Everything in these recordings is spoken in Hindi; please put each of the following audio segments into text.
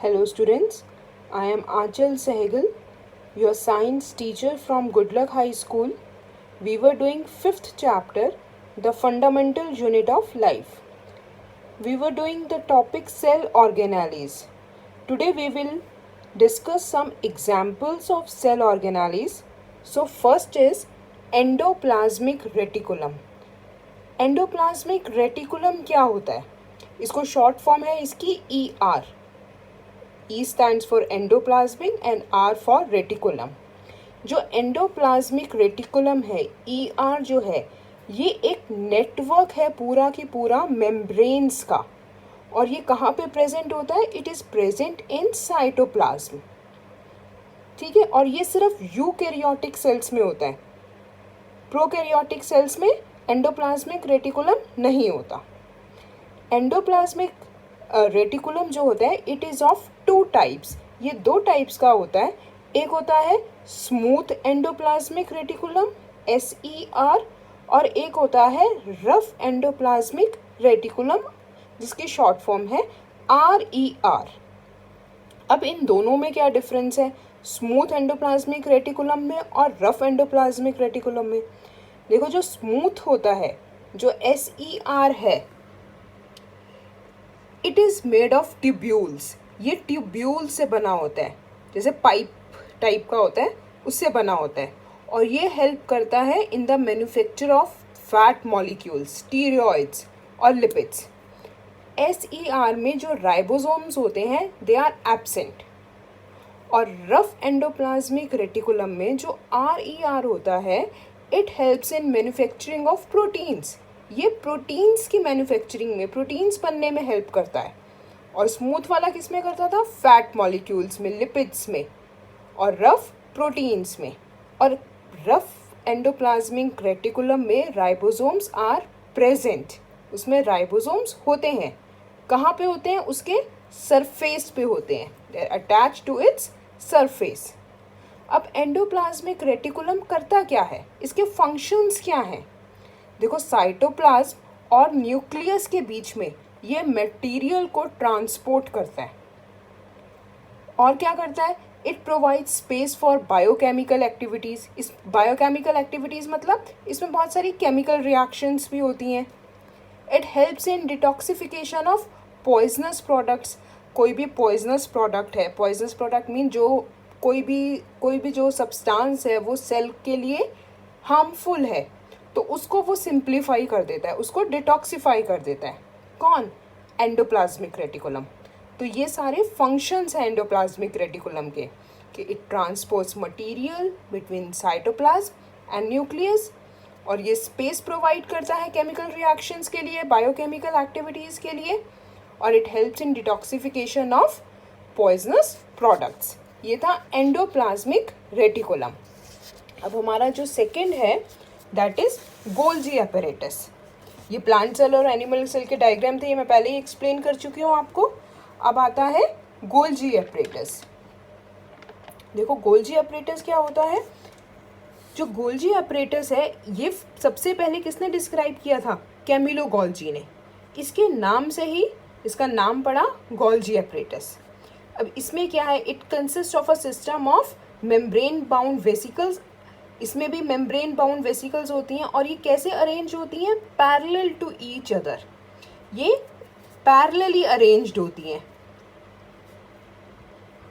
Hello students, I am Achal Sehgal, your science teacher from Goodluck High School. We were doing 5th chapter, the fundamental unit of life. We were doing the topic cell organelles. Today we will discuss some examples of cell organelles. So first is endoplasmic reticulum. Endoplasmic reticulum क्या होता है? इसको शॉर्ट फॉर्म है इसकी ER. E stands for endoplasmic and R for reticulum. जो एंडोप्लाज्मिक रेटिकुलम है, ER जो है, ये एक नेटवर्क है पूरा की पूरा मेम्ब्रेन्स का. और ये कहाँ पे प्रेजेंट होता है? It is present in cytoplasm. ठीक है, और ये सिर्फ यूकैरियोटिक सेल्स में होता है. प्रोकैरियोटिक सेल्स में एंडोप्लाज्मिक रेटिकुलम नहीं होता. एंडोप्लाज्मिक रेटिकुलम जो होता है इट इज़ ऑफ 2 टाइप्स. ये 2 टाइप्स का होता है. एक होता है स्मूथ एंडोप्लाज्मिक रेटिकुलम SER और एक होता है रफ एंडोप्लाज्मिक रेटिकुलम जिसकी शॉर्ट फॉर्म है RER. अब इन दोनों में क्या डिफरेंस है स्मूथ एंडोप्लाज्मिक रेटिकुलम में और रफ एंडोप्लाज्मिक रेटिकुलम में? देखो, जो स्मूथ होता है, जो SER है, it is made of tubules. ये ट्यूब्यूल से बना होता है, जैसे पाइप टाइप का होता है उससे बना होता है. और ये हेल्प करता है in the manufacture of fat molecules, steroids और लिपिड्स. SER में जो राइबोसोम्स होते हैं दे आर एब्सेंट. और रफ एंडोप्लाज्मिक रेटिकुलम में जो RER होता है it helps in manufacturing of proteins. ये प्रोटीन्स की मैन्युफैक्चरिंग में, प्रोटीन्स बनने में हेल्प करता है. और स्मूथ वाला किस में करता था? फैट मॉलिक्यूल्स में, लिपिड्स में. और रफ प्रोटीन्स में. और रफ एंडोप्लाज्मिक रेटिकुलम में राइबोसोम्स आर प्रेजेंट. उसमें राइबोसोम्स होते हैं. कहाँ पे होते हैं? उसके सरफेस पे होते हैं. They are attached to its surface. अब एंडोप्लाज्मिक रेटिकुलम करता क्या है? इसके फंक्शंस क्या हैं? देखो, साइटोप्लाज्म और न्यूक्लियस के बीच में ये मटेरियल को ट्रांसपोर्ट करता है. और क्या करता है? It provides space for biochemical activities. इस बायोकेमिकल एक्टिविटीज़ मतलब इसमें बहुत सारी केमिकल रिएक्शंस भी होती हैं. It helps in detoxification of poisonous products. कोई भी पॉइजनस प्रोडक्ट है, पॉइजनस प्रोडक्ट मीन जो कोई भी जो सब्सटेंस है वो सेल के लिए हार्मफुल है, तो उसको वो सिंप्लीफाई कर देता है, उसको डिटॉक्सिफाई कर देता है. कौन? Endoplasmic reticulum. तो ये सारे फंक्शंस हैं एंडोप्लाज्मिक रेटिकुलम के कि it transports material between cytoplasm and nucleus. और ये स्पेस प्रोवाइड करता है केमिकल रिएक्शंस के लिए, बायोकेमिकल एक्टिविटीज़ के लिए. और it helps in detoxification of poisonous products. ये था एंडोप्लाज्मिक रेटिकुलम. अब हमारा जो सेकेंड है दैट इज गोल्जी apparatus. ये प्लांट सेल और एनिमल सेल के डायग्राम थे, ये मैं पहले ही एक्सप्लेन कर चुकी हूँ आपको. अब आता है गोल्जी apparatus. देखो, गोल्जी apparatus क्या होता है? जो गोल्जी apparatus है ये सबसे पहले किसने डिस्क्राइब किया था? कैमिलो गोल्जी ने. इसके नाम से ही इसका नाम पड़ा गोल्जी apparatus. अब इसमें क्या है? It consist of a system of membrane bound vesicles. इसमें भी मेम्ब्रेन बाउंड वेसिकल्स होती हैं. और ये कैसे अरेंज होती हैं? Parallel to each other. ये पैरेलली अरेंज्ड होती हैं.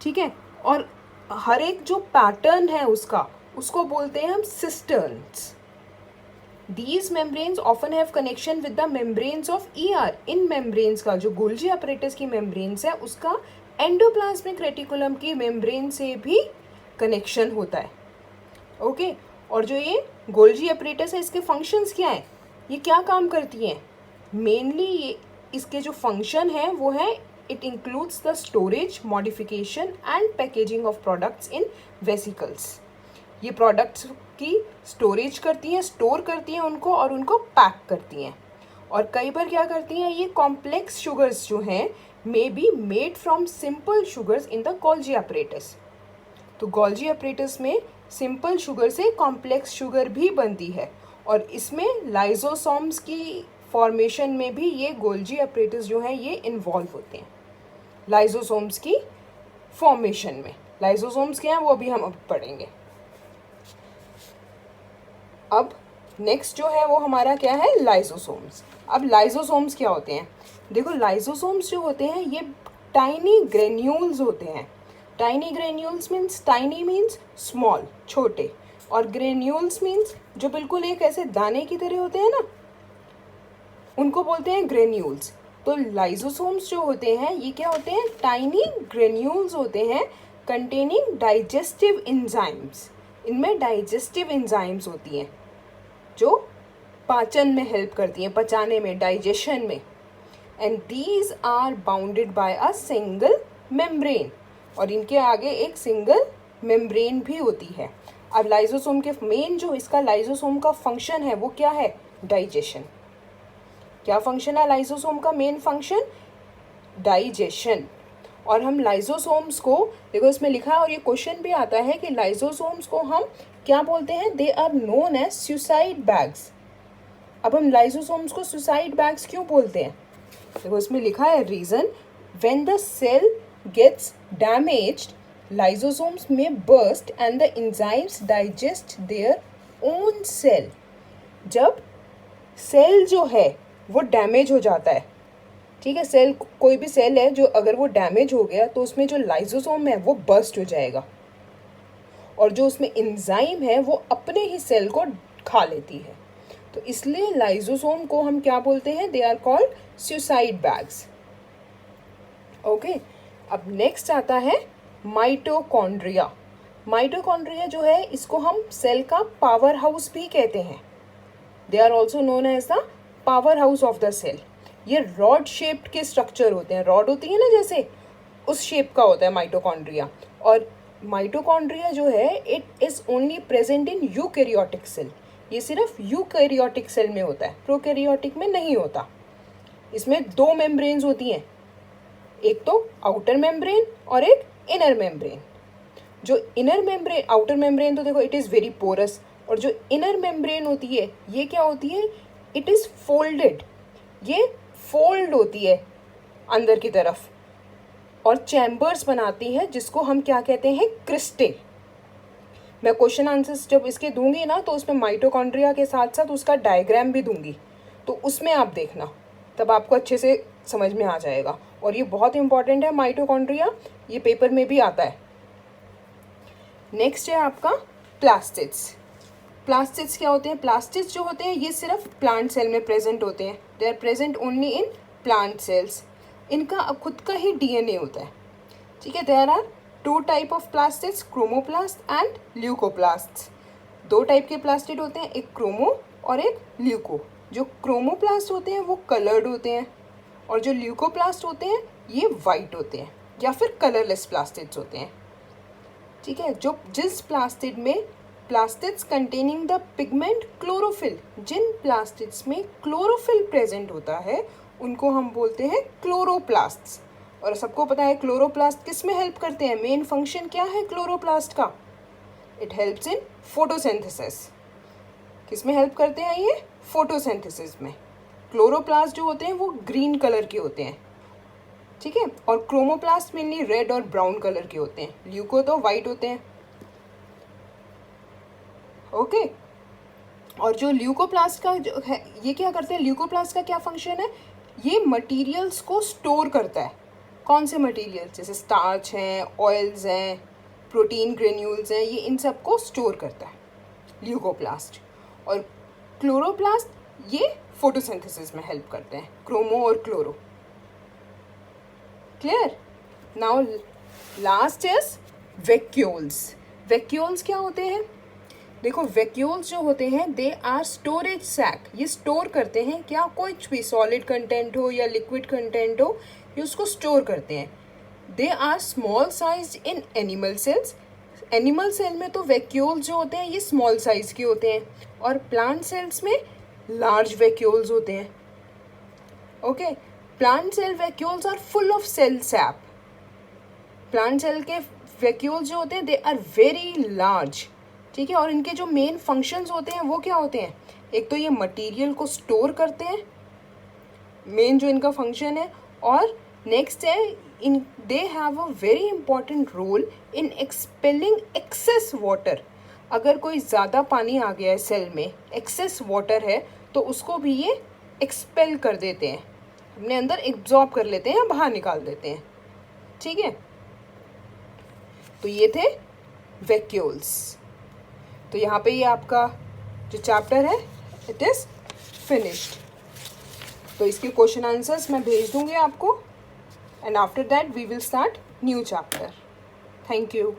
ठीक है, और हर एक जो पैटर्न है उसको बोलते हैं हम सिस्टर्न्स. These membranes often have connection with the membranes of ER. In membranes का, जो गोल्जी apparatus की membranes है, उसका एंडोप्लाज्मिक रेटिकुलम की मेम्ब्रेन से भी कनेक्शन होता है. ओके. और जो ये गोल्जी apparatus है इसके फंक्शंस क्या हैं? ये क्या काम करती हैं? मेनली ये इसके जो फंक्शन है वो है it includes the storage, modification and packaging of products in vesicles. ये प्रोडक्ट्स की स्टोरेज करती हैं, स्टोर करती हैं उनको और उनको पैक करती हैं. और कई बार क्या करती हैं? ये कॉम्प्लेक्स शुगर्स जो हैं may be made from simple sugars in the Golgi apparatus. तो गोल्जी apparatus में सिंपल शुगर से कॉम्प्लेक्स शुगर भी बनती है. और इसमें लाइजोसोम्स की फॉर्मेशन में भी ये गोल्जी apparatus जो है ये इन्वॉल्व होते हैं. लाइजोसोम्स की फॉर्मेशन में। लाइसोसोम्स क्या है वो अभी हम अब पढ़ेंगे। अब नेक्स्ट जो है वो हमारा क्या है, लाइसोसोम्स। अब लाइसोसोम्स क्या होते हैं, देखो लाइसोसोम्स जो होते हैं ये टाइनी ग्रेन्यूल्स होते हैं। Tiny granules means, tiny means small, छोटे, और ग्रेन्यूल्स मीन्स जो बिल्कुल एक ऐसे दाने की तरह होते हैं ना, उनको बोलते हैं ग्रेन्यूल्स। तो लाइसोसोम्स जो होते हैं ये क्या होते हैं, टाइनी ग्रेन्यूल्स होते हैं कंटेनिंग डाइजेस्टिव एंजाइम्स। इनमें डाइजेस्टिव एंजाइम्स होती हैं जो पाचन में हेल्प करती हैं, पचाने में, डाइजेशन में। And these are bounded by a single membrane, और इनके आगे एक सिंगल मेम्ब्रेन भी होती है। अब लाइसोसोम के मेन जो इसका लाइसोसोम का फंक्शन है वो क्या है, डाइजेशन। क्या फंक्शन है लाइसोसोम का, मेन फंक्शन डाइजेशन। और हम लाइसोसोम्स को, देखो इसमें लिखा है और ये क्वेश्चन भी आता है कि लाइसोसोम्स को हम क्या बोलते हैं, they are known as suicide bags. अब हम लाइसोसोम्स को सुसाइड बैग्स क्यों बोलते हैं, देखो इसमें लिखा है reason, when the cell gets damaged lysosomes may burst and the enzymes digest their own cell। जब सेल जो है वो डैमेज हो जाता है, ठीक है, सेल, कोई भी सेल है जो अगर वो डैमेज हो गया तो उसमें जो लाइसोसोम है वो बर्स्ट हो जाएगा, और जो उसमें एंजाइम है वो अपने ही सेल को खा लेती है। तो इसलिए लाइसोसोम को हम क्या बोलते हैं, they are called suicide bags. Okay, अब नेक्स्ट आता है माइटोकॉन्ड्रिया। माइटोकॉन्ड्रिया जो है इसको हम सेल का पावर हाउस भी कहते हैं। They are also known as the powerhouse of the cell. ये रॉड शेप्ड के स्ट्रक्चर होते हैं, रॉड होती है ना जैसे, उस शेप का होता है माइटोकॉन्ड्रिया। और माइटोकॉन्ड्रिया जो है it is only present in eukaryotic cell. ये सिर्फ यूकैरियोटिक सेल में होता है, प्रोकैरियोटिक में नहीं होता। इसमें दो मेम्ब्रेन्स होती हैं, एक तो आउटर मेम्ब्रेन और एक इनर मेम्ब्रेन। जो इनर मेम्ब्रेन, आउटर मेम्ब्रेन तो देखो इट इज़ वेरी पोरस, और जो इनर मेम्ब्रेन होती है ये क्या होती है, इट इज़ फोल्डेड, ये फोल्ड होती है अंदर की तरफ और चैम्बर्स बनाती है जिसको हम क्या कहते हैं, क्रिस्टे। मैं क्वेश्चन आंसर्स जब इसके दूंगी ना तो उसमें माइटोकॉन्ड्रिया के साथ साथ उसका डायग्राम भी दूंगी, तो उसमें आप देखना, तब आपको अच्छे से समझ में आ जाएगा। और ये बहुत इंपॉर्टेंट है माइटोकॉन्ड्रिया, ये पेपर में भी आता है। नेक्स्ट है आपका प्लास्टिड्स। प्लास्टिड्स क्या होते हैं, प्लास्टिड्स जो होते हैं ये सिर्फ प्लांट सेल में प्रेजेंट होते हैं। They are present only in plant cells. इनका खुद का ही डीएनए होता है, ठीक है। There are two type of plastids, chromoplast and leucoplast. दो टाइप के प्लास्टिड होते हैं, एक क्रोमो और एक ल्यूको। जो क्रोमोप्लास्ट होते हैं वो कलर्ड होते हैं, और जो ल्यूकोप्लास्ट होते हैं ये वाइट होते हैं या फिर कलरलेस प्लास्टिड्स होते हैं, ठीक है। जो जिस प्लास्टिड में, plastids containing the pigment chlorophyll, जिन प्लास्टिड्स में क्लोरोफिल प्रेजेंट होता है उनको हम बोलते हैं क्लोरोप्लास्ट्स। और सबको पता है क्लोरोप्लास्ट किस में हेल्प करते हैं, मेन फंक्शन क्या है क्लोरोप्लास्ट का, इट हेल्प्स इन फोटोसिंथेसिस। किस में हेल्प करते हैं ये, फोटोसिंथेसिस में। क्लोरोप्लास्ट जो होते हैं वो ग्रीन कलर के होते हैं, ठीक है, और क्रोमोप्लास्ट मेनली रेड और ब्राउन कलर के होते हैं, ल्यूको तो वाइट होते हैं। ओके, और जो ल्यूकोप्लास्ट का जो है ये क्या करते हैं, ल्यूकोप्लास्ट का क्या फंक्शन है, ये मटेरियल्स को स्टोर करता है। कौन से मटेरियल्स, जैसे स्टार्च हैं, ऑयल्स हैं, प्रोटीन ग्रेन्यूल्स हैं, ये इन सब को स्टोर करता है ल्यूकोप्लास्ट। और क्लोरोप्लास्ट ये फोटोसिंथेसिस में हेल्प करते हैं, क्रोमो और chloro. Clear. Now last is vacuoles. Vacuoles क्या होते हैं, देखो वैक्यूल्स जो होते हैं दे आर स्टोरेज सैक। ये स्टोर करते हैं क्या, कुछ भी सॉलिड कंटेंट हो या लिक्विड कंटेंट हो, ये उसको स्टोर करते हैं। They are small size in animal cells. Animal cell में तो वैक्यूल्स जो होते हैं ये स्मॉल साइज के होते हैं, और प्लांट सेल्स में लार्ज वैक्यूल्स होते हैं। Okay, plant cell vacuoles are full of cell sap. Plant cell के वैक्यूल्स जो होते हैं दे आर वेरी लार्ज, ठीक है। और इनके जो मेन फंक्शंस होते हैं वो क्या होते हैं, एक तो ये मटेरियल को स्टोर करते हैं, मेन जो इनका फंक्शन है, और नेक्स्ट है they have a very important role in expelling excess water. अगर कोई ज़्यादा पानी आ गया है सेल में, एक्सेस वाटर है, तो उसको भी ये एक्सपेल कर देते हैं, अपने अंदर एब्जॉर्ब कर लेते हैं या बाहर निकाल देते हैं. ठीक है, तो ये थे वैक्यूल्स. तो यहाँ पे ये आपका जो चैप्टर है इट इज़ फिनिश्ड. तो इसके क्वेश्चन आंसर्स मैं भेज दूँगी आपको, and after that we will start new chapter. Thank you.